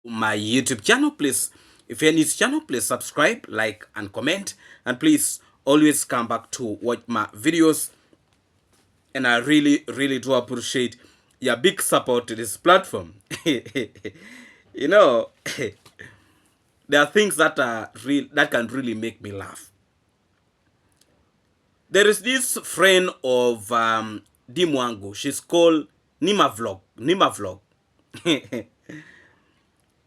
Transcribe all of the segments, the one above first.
my YouTube channel. Please, if you're new to this channel, please subscribe, like, and comment. And please always come back to watch my videos. And I really, really do appreciate your big support to this platform. You know, there are things that are real that can really make me laugh. There is this friend of Dimwangu. She's called Nima Vlog. Nima Vlog.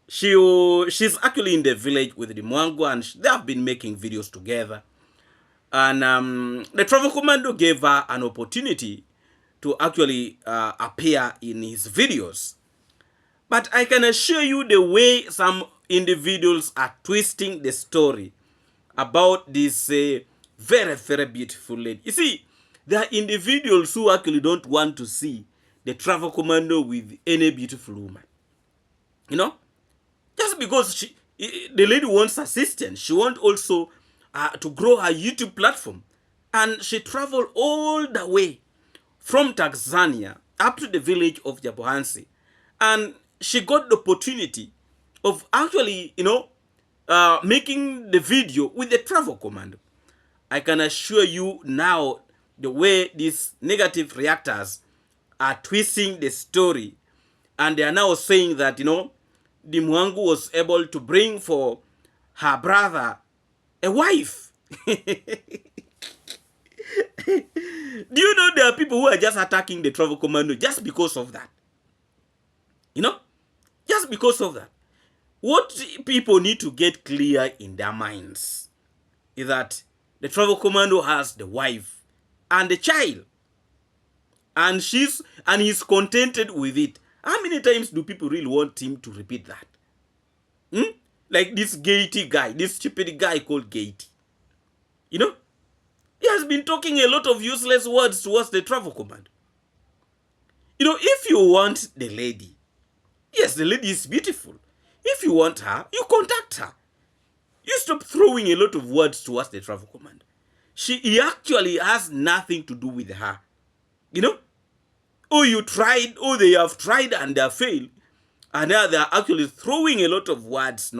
She's actually in the village with Dimwangu, and they have been making videos together. And the travel commando gave her an opportunity to actually appear in his videos. But I can assure you the way some individuals are twisting the story about this very, very beautiful lady. You see, there are individuals who actually don't want to see the travel commando with any beautiful woman. You know, just because the lady wants assistance, she wants also to grow her YouTube platform. And she traveled all the way from Tanzania up to the village of Jabohansi. And she got the opportunity of actually, making the video with the travel commando. I can assure you now the way these negative reactors are twisting the story, and they are now saying that, Dimwangu was able to bring for her brother a wife. Do you know there are people who are just attacking the travel commando just because of that? Just because of that. What people need to get clear in their minds is that the travel commando has the wife and the child, and he's contented with it. How many times do people really want him to repeat that? Like this Gaity guy, this stupid guy called Gaity. He has been talking a lot of useless words towards the travel commando. If you want the lady, yes, the lady is beautiful. If you want her, you contact her. You stop throwing a lot of words towards the travel commando. He actually has nothing to do with her. Oh, you tried, oh, they have tried and they have failed. And now they are actually throwing a lot of words,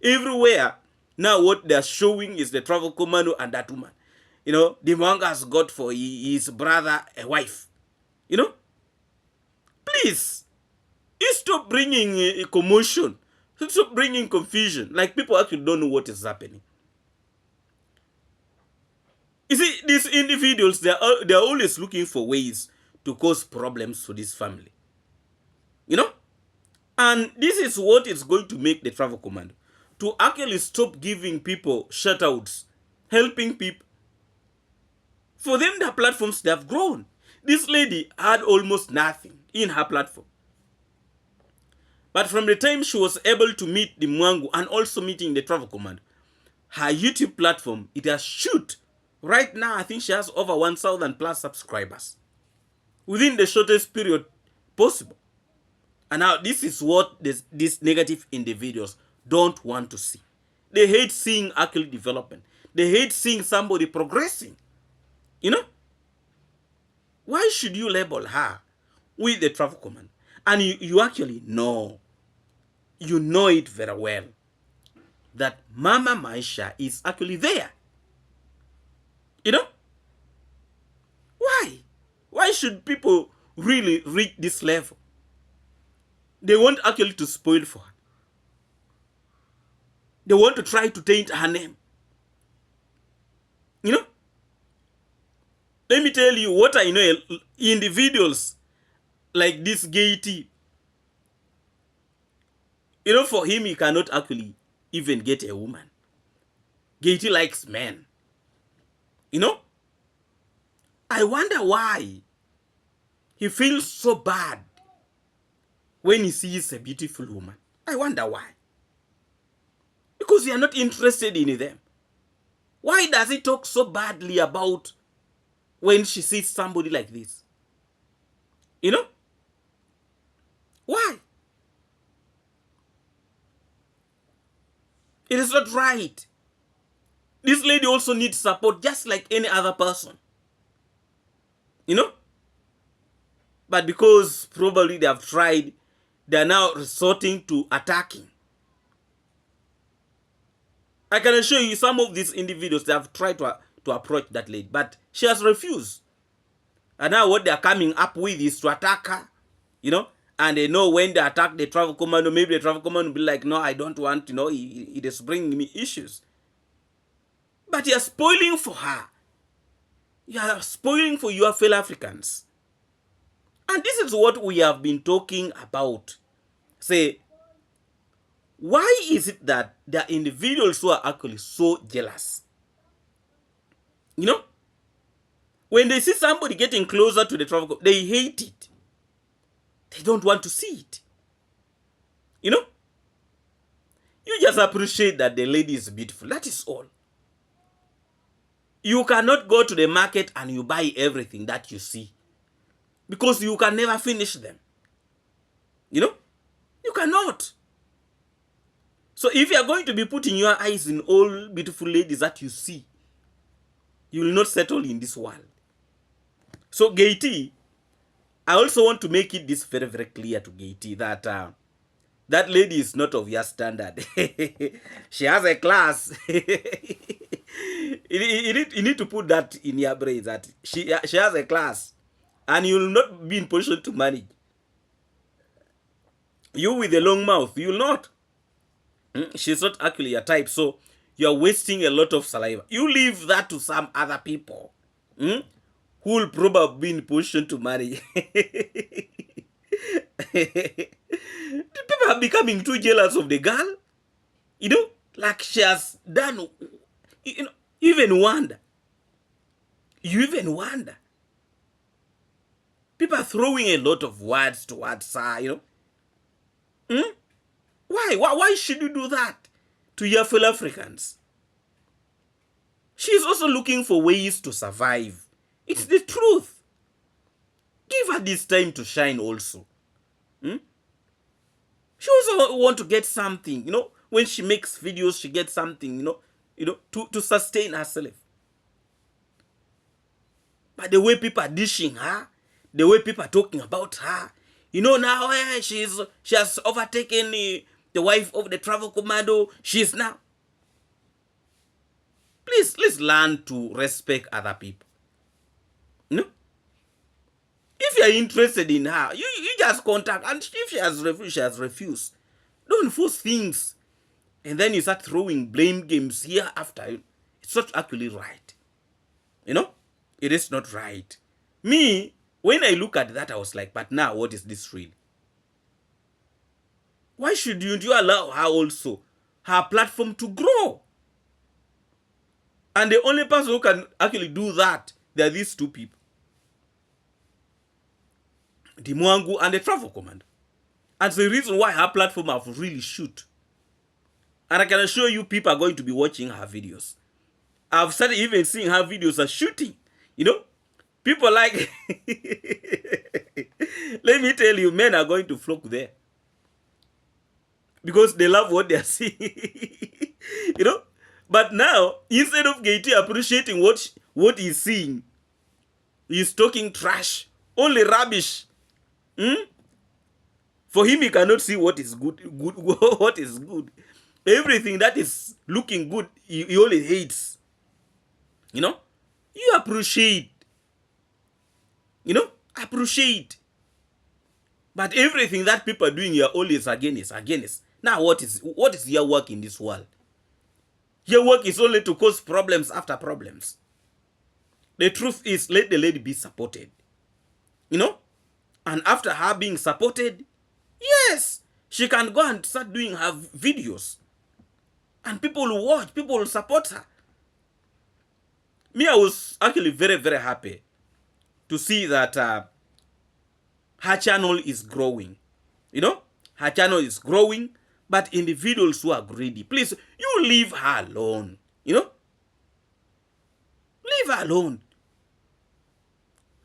everywhere. Now what they're showing is the travel commando and that woman. The manga has got for his brother a wife. Please, you stop bringing a commotion. Stop bringing confusion. Like people actually don't know what is happening. You see, these individuals, they're always looking for ways to cause problems for this family. And this is what is going to make the travel commando to actually stop giving people shoutouts, helping people. For them, their platforms, they have grown. This lady had almost nothing in her platform. But from the time she was able to meet the Mwangu and also meeting the travel commando, her YouTube platform, it has shoot. Right now, I think she has over 1,000 plus subscribers within the shortest period possible. And now this is what these negative individuals don't want to see. They hate seeing actual development. They hate seeing somebody progressing. Why should you label her with the travel command? And you actually know, you know it very well, that Mama Maisha is actually there. Why? Why should people really reach this level? They want actually to spoil for her. They want to try to taint her name. Let me tell you what I know. Individuals like this Gaity, for him, he cannot actually even get a woman. Gaity likes men. I wonder why he feels so bad when he sees a beautiful woman. I wonder why. Because you are not interested in them. Why does he talk so badly about when she sees somebody like this? Why? It is not right. This lady also needs support just like any other person. But because probably they have tried, they are now resorting to attacking. I can assure you some of these individuals, they have tried to approach that lady, but she has refused. And now what they are coming up with is to attack her, you know. And they know when they attack the travel commando, maybe the travel commando will be like, no, I don't want, you know, it is bringing me issues. But you are spoiling for her. You are spoiling for your fellow Africans. And this is what we have been talking about. Say, why is it that there are individuals who are actually so jealous? You know? When they see somebody getting closer to the travel, they hate it. They don't want to see it. You know? You just appreciate that the lady is beautiful. That is all. You cannot go to the market and you buy everything that you see, because you can never finish them. You know? You cannot. So if you are going to be putting your eyes in all beautiful ladies that you see, you will not settle in this world. So Gaity, I also want to make it this very, very clear to Gaity that that lady is not of your standard. She has a class. You need to put that in your brain, that she has a class, and you will not be in position to manage. You with a long mouth, you will not. She's not actually your type, so you're wasting a lot of saliva. You leave that to some other people who will probably be in position to marry. People are becoming too jealous of the girl. You know, like she has done. You know, you even wonder. You even wonder. People are throwing a lot of words towards her, you know. Why should you do that to your fellow Africans? She's also looking for ways to survive. It's the truth. Give her this time to shine also. She also want to get something, you know. When she makes videos, she gets something, you know, to sustain herself. But the way people are dishing her, the way people are talking about her, you know, now she has overtaken the wife of the travel commando. She's now. Please learn to respect other people. You know? If you're interested in her, you just contact. And if she has refused. Don't force things. And then you start throwing blame games here after. It's not actually right. You know? It is not right. Me, when I look at that, I was like, but now what is this really? Why should you allow her also, her platform to grow? And the only person who can actually do that, there are these two people. The Mwangu and the travel command. And it's the reason why her platform have really shoot. And I can assure you people are going to be watching her videos. I've started even seeing her videos are shooting. You know? People like... Let me tell you, men are going to flock there. Because they love what they are seeing. You know? But now, instead of Gaity appreciating what he's seeing, he's talking trash. Only rubbish. For him, he cannot see what is good. What is good. Everything that is looking good, he only hates. You know? You appreciate. You know? Appreciate. But everything that people are doing, you're always against. Now, what is your work in this world? Your work is only to cause problems after problems. The truth is, let the lady be supported. You know? And after her being supported, yes, she can go and start doing her videos. And people will watch, people will support her. Me, I was actually very, very happy to see that her channel is growing. You know? Her channel is growing, but individuals who are greedy, please, you leave her alone. You know? Leave her alone.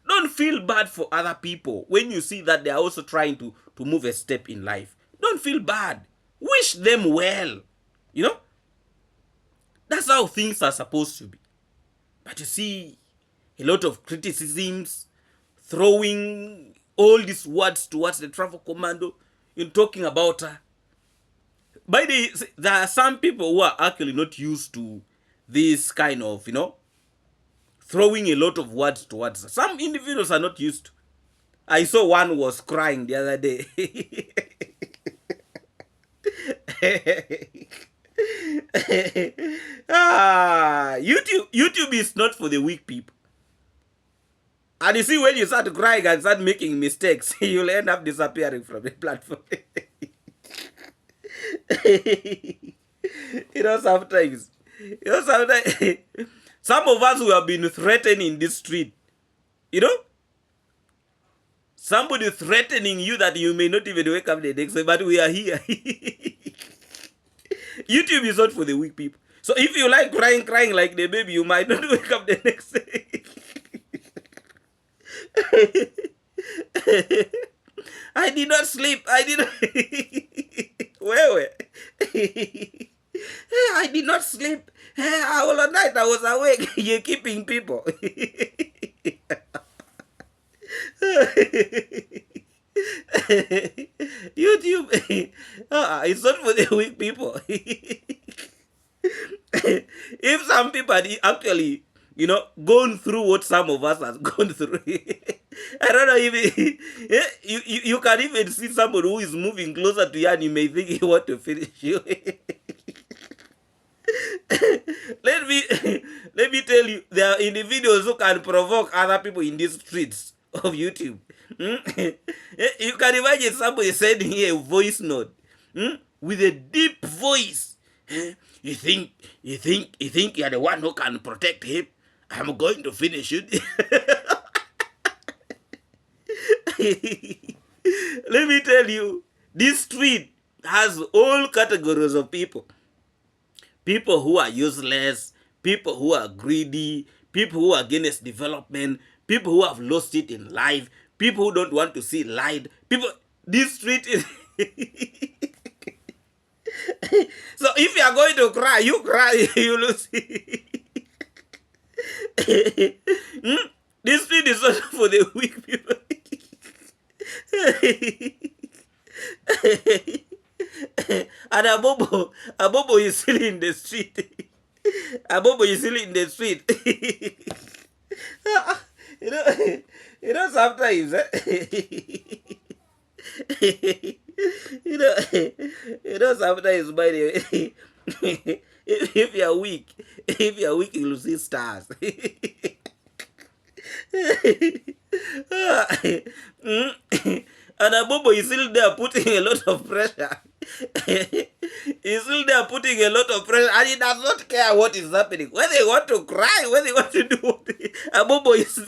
Don't feel bad for other people when you see that they are also trying to move a step in life. Don't feel bad. Wish them well. You know? That's how things are supposed to be. But you see, a lot of criticisms, throwing all these words towards the travel commando, in talking about her, By there are some people who are actually not used to this kind of, throwing a lot of words towards us. Some individuals are not used to. I saw one was crying the other day. YouTube is not for the weak people. And you see, when you start crying and start making mistakes, you'll end up disappearing from the platform. Sometimes, some of us who have been threatened in this street, somebody threatening you that you may not even wake up the next day, but we are here. YouTube is not for the weak people. So if you like crying like the baby, you might not wake up the next day. I did not sleep. I did not. Where? I did not sleep. All night I was awake. You're keeping people. YouTube, it's not for the weak people. If some people had actually, gone through what some of us have gone through, I don't know if you can even see somebody who is moving closer to you and you may think he want to finish you. Let me tell you, there are individuals who can provoke other people in these streets of YouTube. You can imagine somebody sending here a voice note with a deep voice. You think you're the one who can protect him? I'm going to finish you. Let me tell you, this street has all categories of people. People who are useless, people who are greedy, people who are against development, people who have lost it in life, people who don't want to see light. This street is... So if you are going to cry, you cry, you lose. This street is not for the weak people. And Abobo is still in the street. Abobo is still in the street. Sometimes, sometimes, by the way, if you're weak, you'll see stars. And Abobo is still there putting a lot of pressure. He's still there putting a lot of pressure, and he does not care what is happening. When they want to cry, when they want to do what Abobo is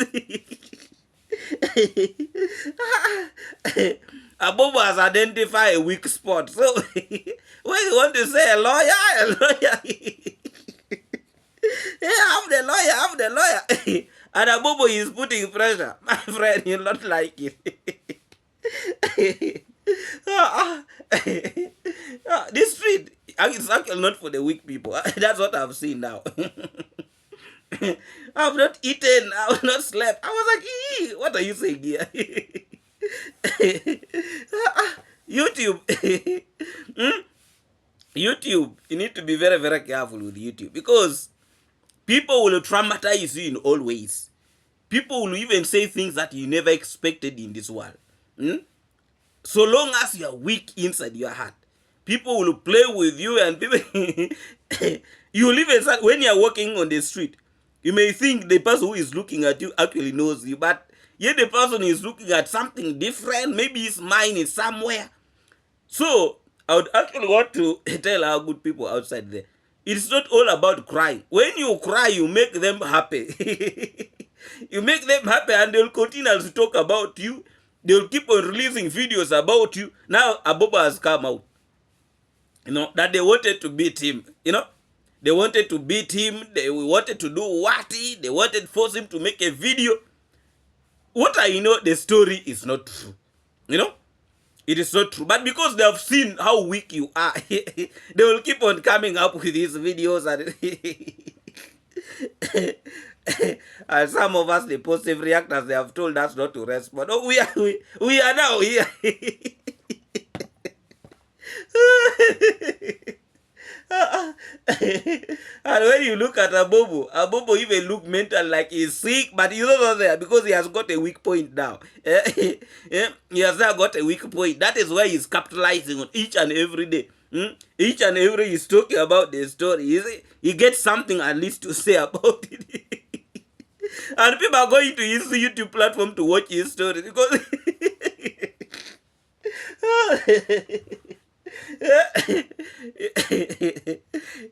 Abobo has identified a weak spot. So when you want to say a lawyer, yeah, I'm the lawyer. And Abobo is putting pressure. My friend, you'll not like it. This street is actually not for the weak people. That's what I've seen now. I've not eaten, I've not slept. I was like, what are you saying here? YouTube. YouTube, you need to be very, very careful with YouTube, because people will traumatize you in all ways. People will even say things that you never expected in this world. So long as you are weak inside your heart, people will play with you, and people you will even start, when you are walking on the street, you may think the person who is looking at you actually knows you, but yet the person is looking at something different. Maybe his mind is somewhere. So I would actually want to tell our good people outside there, it's not all about crying. When you cry, you make them happy. You make them happy, and they'll continue to talk about you. They'll keep on releasing videos about you. Now Abobo has come out, that they wanted to beat him. They wanted to beat him. They wanted to do what? They wanted to force him to make a video. What I know, the story is not true. It is not true. But because they have seen how weak you are, they will keep on coming up with these videos. And some of us, the positive reactors, they have told us not to respond. Oh, we are now here. And when you look at Abobo even look mental, like he's sick, but he's not there because he has got a weak point now. He has now got a weak point. That is why he's capitalizing on each and every day. Each and every he's talking about the story. He gets something at least to say about it. And people are going to his YouTube platform to watch his story because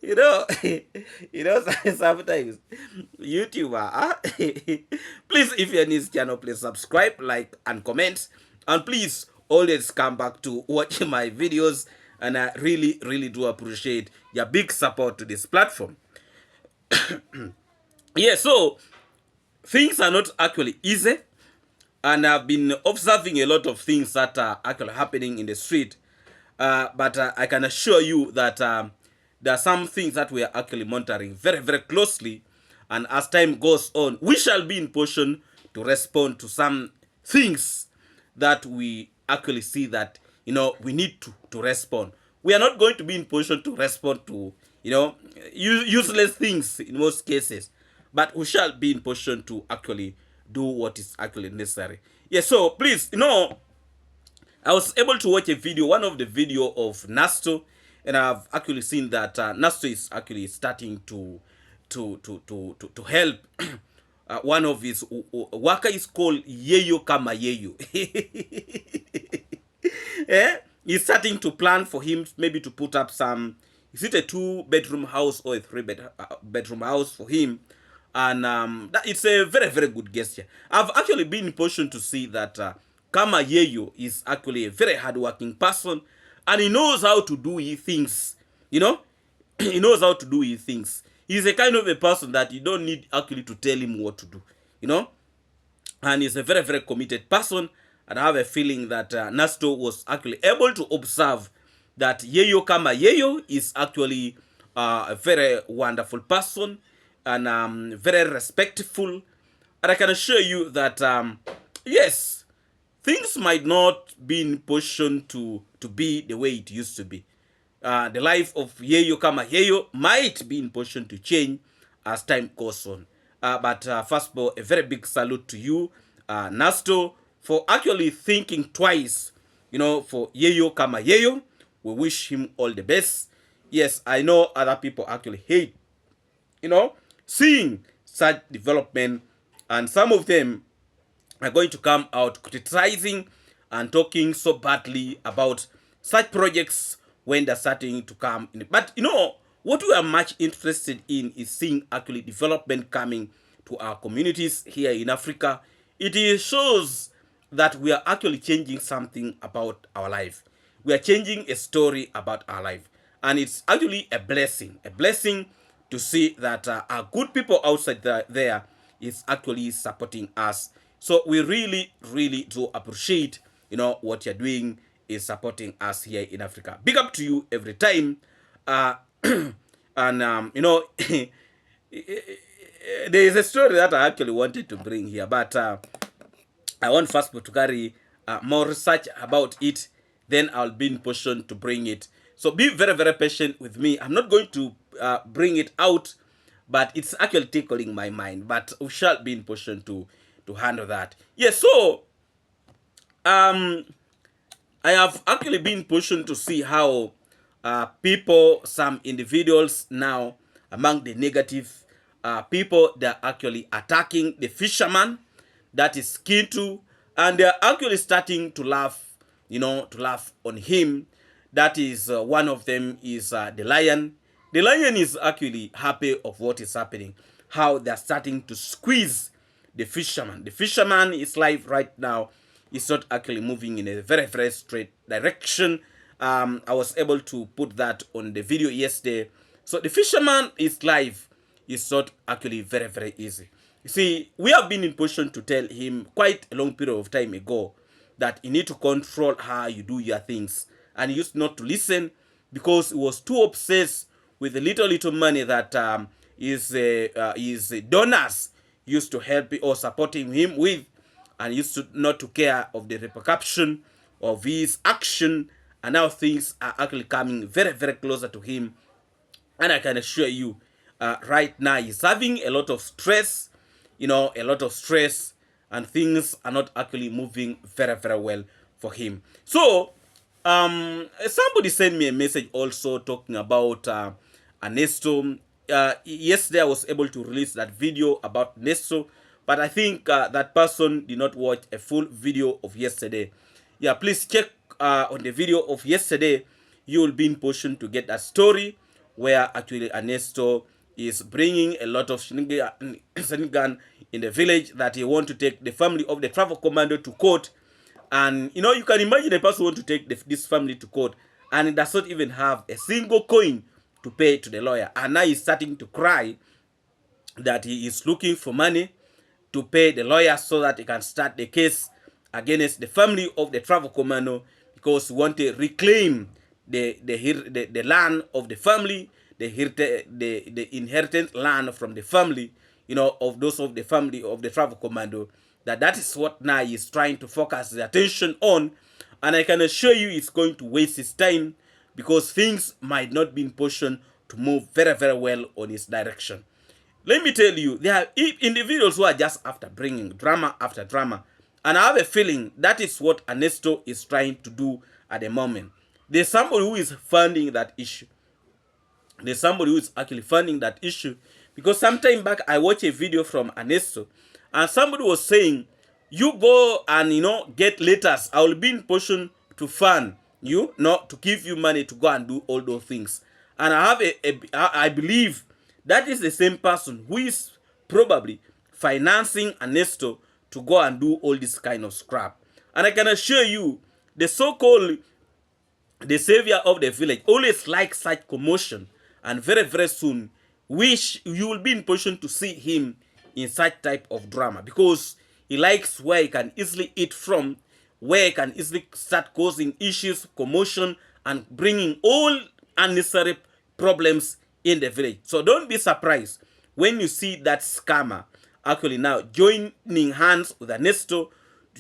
you know, sometimes YouTuber, please, if you're in his channel, please subscribe, like, and comment, and please always come back to watch my videos. And I really, really do appreciate your big support to this platform. Yeah, so things are not actually easy, and I've been observing a lot of things that are actually happening in the street. But I can assure you that there are some things that we are actually monitoring very, very closely. And as time goes on, we shall be in position to respond to some things that we actually see that, we need to respond. We are not going to be in position to respond to, useless things in most cases. But we shall be in position to actually do what is actually necessary. Yeah, so please, I was able to watch a video, one of the video of Nasto, and I've actually seen that Nasto is actually starting to help. One of his worker is called Yeyo Kama Yeyo. He's starting to plan for him maybe to put up some. Is it a 2-bedroom house or a 3-bedroom house for him? And it's a very, very good gesture. I've actually been in position to see that Kama Yeyo is actually a very hardworking person, and he knows how to do his things. He knows how to do his things. He's a kind of a person that you don't need actually to tell him what to do. And he's a very, very committed person. And I have a feeling that Nasto was actually able to observe that Yeyo Kama Yeyo is actually a very wonderful person and very respectful. And I can assure you that, yes, things might not be in position to be the way it used to be. The life of Yeyo Kama Yeyo might be in position to change as time goes on. But first of all, a very big salute to you, Nasto, for actually thinking twice, for Yeyo Kama Yeyo. We wish him all the best. Yes, I know other people actually hate, seeing such development, and some of them are going to come out criticizing and talking so badly about such projects when they're starting to come in. But what we are much interested in is seeing actually development coming to our communities here in Africa. It shows that we are actually changing something about our life. We are changing a story about our life, and it's actually a blessing to see that our good people outside there is actually supporting us. So we really, really do appreciate, what you're doing is supporting us here in Africa. Big up to you every time. And, there is a story that I actually wanted to bring here, but I want first to carry more research about it. Then I'll be in position to bring it. So be very, very patient with me. I'm not going to bring it out, but it's actually tickling my mind. But we shall be in position to handle that. Yes, so I have actually been in position to see how people, some individuals now among the negative people, they're actually attacking the fisherman, that is Kintu, and they're actually starting to laugh, to laugh on him. That is one of them is the lion. The lion is actually happy of what is happening, how they're starting to squeeze the fisherman. The fisherman is live right now. It's not actually moving in a very, very straight direction. I was able to put that on the video yesterday. So the fisherman is live. It's not actually very, very easy. You see, we have been in position to tell him quite a long period of time ago that you need to control how you do your things. And he used not to listen because he was too obsessed with the little money that his donors used to help or supporting him with, and used to not to care of the repercussion of his action and now things are actually coming very, very closer to him. And I can assure you, right now he's having a lot of stress, a lot of stress, and things are not actually moving very, very well for him. So, somebody sent me a message also talking about Ernesto. Yesterday I was able to release that video about Ernesto, but I think that person did not watch a full video of yesterday. Yeah, please check on the video of yesterday. You will be in position to get that story where actually Ernesto is bringing a lot of shenanigan in the village, that he want to take the family of the travel commando to court. And you can imagine a person want to take this family to court, and he does not even have a single coin to pay to the lawyer, and now he's starting to cry that he is looking for money to pay the lawyer so that he can start the case against the family of the travel commando, because he want to reclaim the land of the family, the inheritance land from the family, of those of the family of the travel commando. That is what now he is trying to focus the attention on, and I can assure you it's going to waste his time, because things might not be in position to move very, very well on his direction. Let me tell you, there are individuals who are just after bringing drama after drama, and I have a feeling that is what Ernesto is trying to do at the moment. There's somebody who is funding that issue. There's somebody who is actually funding that issue, because sometime back I watched a video from Ernesto, and somebody was saying, you go and get letters, I will be in position to fund you, not to give you money to go and do all those things. And I believe that is the same person who is probably financing Ernesto to go and do all this kind of crap. And I can assure you, the so-called the savior of the village always likes such commotion, and very, very soon you will be in position to see him in such type of drama, because he likes where he can easily eat from, where he can easily start causing issues, commotion, and bringing all unnecessary problems in the village. So don't be surprised when you see that scammer actually now joining hands with Ernesto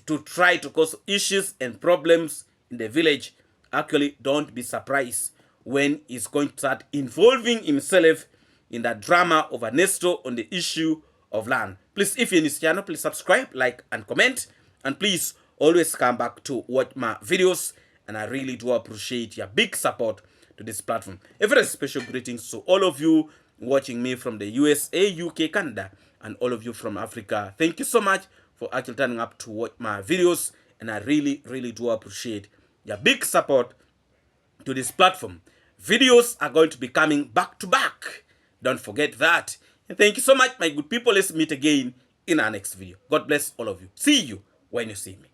to try to cause issues and problems in the village. Actually, don't be surprised when he's going to start involving himself in that drama of Ernesto on the issue of land. Please, if you're in this channel, please subscribe, like, and comment. And please always come back to watch my videos. And I really do appreciate your big support to this platform. A very special greetings to all of you watching me from the USA, UK, Canada, and all of you from Africa. Thank you so much for actually turning up to watch my videos. And I really, really do appreciate your big support to this platform. Videos are going to be coming back to back. Don't forget that. And thank you so much, my good people. Let's meet again in our next video. God bless all of you. See you when you see me.